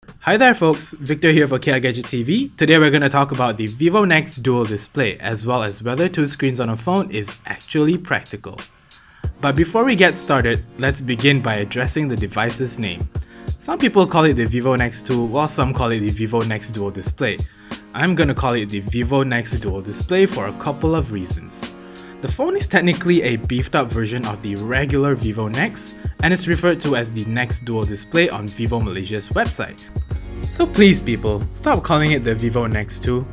Hi there folks, Victor here for KLGadgetTV. Today we're going to talk about the Vivo Nex Dual Display as well as whether two screens on a phone is actually practical. But before we get started, let's begin by addressing the device's name. Some people call it the Vivo Nex 2 while some call it the Vivo Nex Dual Display. I'm going to call it the Vivo Nex Dual Display for a couple of reasons. The phone is technically a beefed up version of the regular Vivo Nex and is referred to as the Nex Dual Display on Vivo Malaysia's website. So please people, stop calling it the Vivo Nex 2.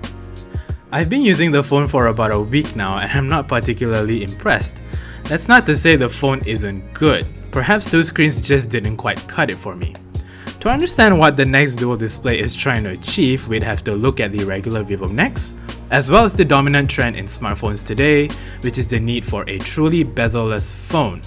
I've been using the phone for about a week now and I'm not particularly impressed. That's not to say the phone isn't good, perhaps two screens just didn't quite cut it for me. To understand what the Nex Dual Display is trying to achieve, we'd have to look at the regular Vivo Nex, as well as the dominant trend in smartphones today, which is the need for a truly bezel-less phone.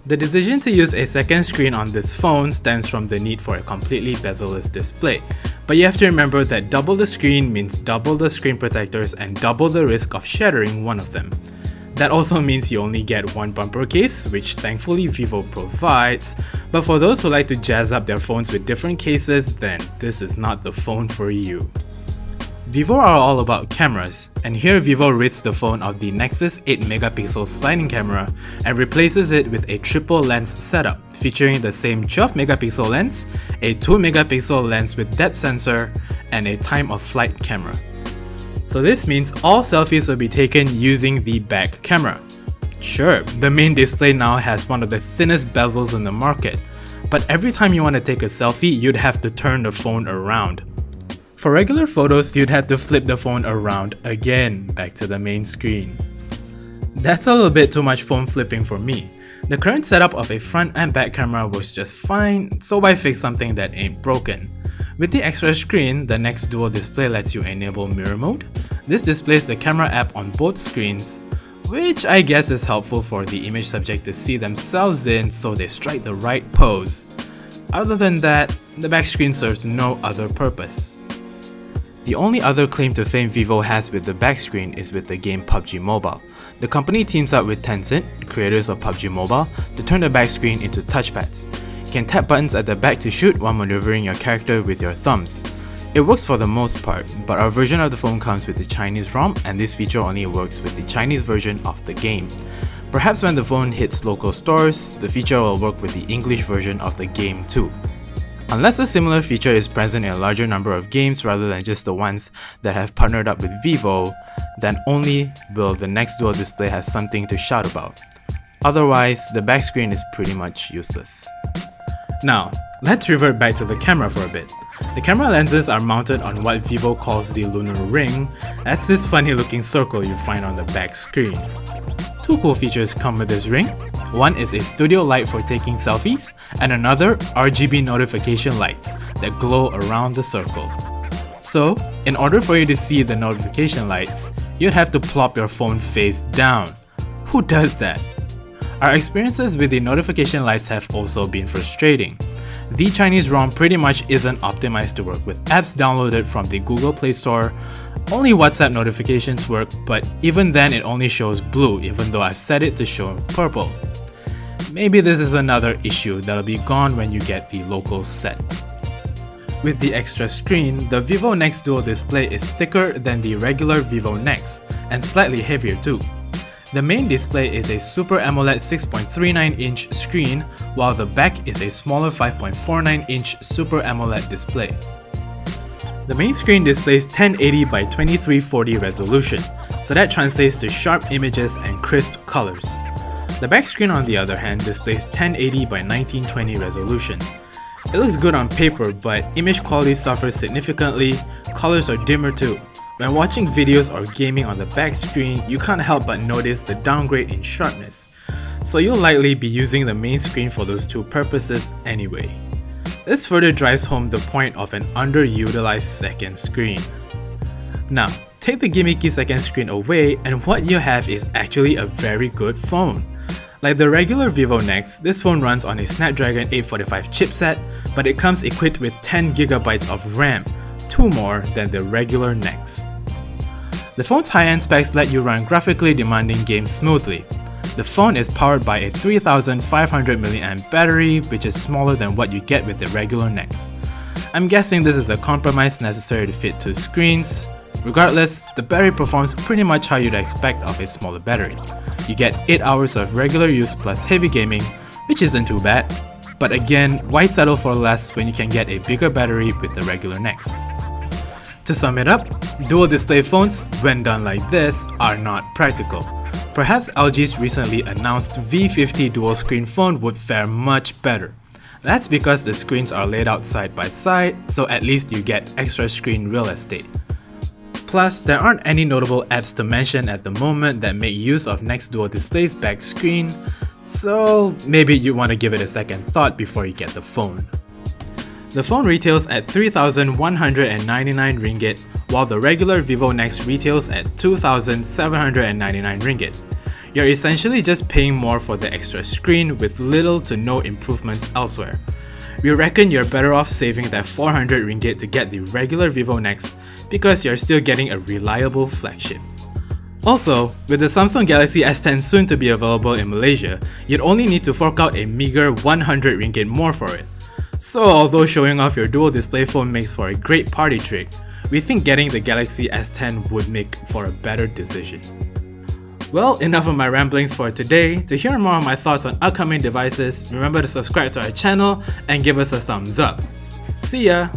The decision to use a second screen on this phone stems from the need for a completely bezel-less display, but you have to remember that double the screen means double the screen protectors and double the risk of shattering one of them. That also means you only get one bumper case, which thankfully Vivo provides, but for those who like to jazz up their phones with different cases, then this is not the phone for you. Vivo are all about cameras, and here Vivo rids the phone of the Nexus 8MP sliding camera and replaces it with a triple lens setup featuring the same 12MP lens, a 2MP lens with depth sensor, and a time of flight camera. So this means all selfies will be taken using the back camera. Sure, the main display now has one of the thinnest bezels in the market, but every time you want to take a selfie, you'd have to turn the phone around. For regular photos, you'd have to flip the phone around again, back to the main screen. That's a little bit too much phone flipping for me. The current setup of a front and back camera works just fine, so why fix something that ain't broken? With the extra screen, the Nex Dual Display lets you enable mirror mode. This displays the camera app on both screens, which I guess is helpful for the image subject to see themselves in so they strike the right pose. Other than that, the back screen serves no other purpose. The only other claim to fame Vivo has with the back screen is with the game PUBG Mobile. The company teams up with Tencent, creators of PUBG Mobile, to turn the back screen into touchpads. You can tap buttons at the back to shoot while maneuvering your character with your thumbs. It works for the most part, but our version of the phone comes with the Chinese ROM and this feature only works with the Chinese version of the game. Perhaps when the phone hits local stores, the feature will work with the English version of the game too. Unless a similar feature is present in a larger number of games rather than just the ones that have partnered up with Vivo, then only will the Nex Dual Display have something to shout about. Otherwise, the back screen is pretty much useless. Now, let's revert back to the camera for a bit. The camera lenses are mounted on what Vivo calls the lunar ring. That's this funny looking circle you find on the back screen. Two cool features come with this ring. One is a studio light for taking selfies, and another RGB notification lights that glow around the circle. So, in order for you to see the notification lights, you'd have to plop your phone face down. Who does that? Our experiences with the notification lights have also been frustrating. The Chinese ROM pretty much isn't optimized to work with apps downloaded from the Google Play Store. Only WhatsApp notifications work, but even then it only shows blue even though I've set it to show purple. Maybe this is another issue that'll be gone when you get the local set. With the extra screen, the Vivo Nex Dual Display is thicker than the regular Vivo Nex, and slightly heavier too. The main display is a Super AMOLED 6.39-inch screen, while the back is a smaller 5.49-inch Super AMOLED display. The main screen displays 1080 by 2340 resolution, so that translates to sharp images and crisp colors. The back screen on the other hand displays 1080 by 1920 resolution. It looks good on paper, but image quality suffers significantly, colors are dimmer too. When watching videos or gaming on the back screen, you can't help but notice the downgrade in sharpness, so you'll likely be using the main screen for those two purposes anyway. This further drives home the point of an underutilized second screen. Now, take the gimmicky second screen away and what you have is actually a very good phone. Like the regular Vivo Nex, this phone runs on a Snapdragon 845 chipset, but it comes equipped with 10GB of RAM, 2 more than the regular Nex. The phone's high-end specs let you run graphically demanding games smoothly. The phone is powered by a 3500 mAh battery, which is smaller than what you get with the regular Nex. I'm guessing this is a compromise necessary to fit two screens. Regardless, the battery performs pretty much how you'd expect of a smaller battery. You get 8 hours of regular use plus heavy gaming, which isn't too bad. But again, why settle for less when you can get a bigger battery with the regular Nex? To sum it up, dual display phones, when done like this, are not practical. Perhaps LG's recently announced V50 dual screen phone would fare much better. That's because the screens are laid out side by side, so at least you get extra screen real estate. Plus, there aren't any notable apps to mention at the moment that make use of Nex Dual Display's back screen, so maybe you want to give it a second thought before you get the phone. The phone retails at 3,199 ringgit, while the regular Vivo Nex retails at 2,799 ringgit. You're essentially just paying more for the extra screen with little to no improvements elsewhere. We reckon you're better off saving that 400 ringgit to get the regular Vivo Nex because you're still getting a reliable flagship. Also, with the Samsung Galaxy S10 soon to be available in Malaysia, you'd only need to fork out a meager 100 ringgit more for it. So although showing off your dual display phone makes for a great party trick, we think getting the Galaxy S10 would make for a better decision. Well, enough of my ramblings for today. To hear more of my thoughts on upcoming devices, remember to subscribe to our channel and give us a thumbs up. See ya!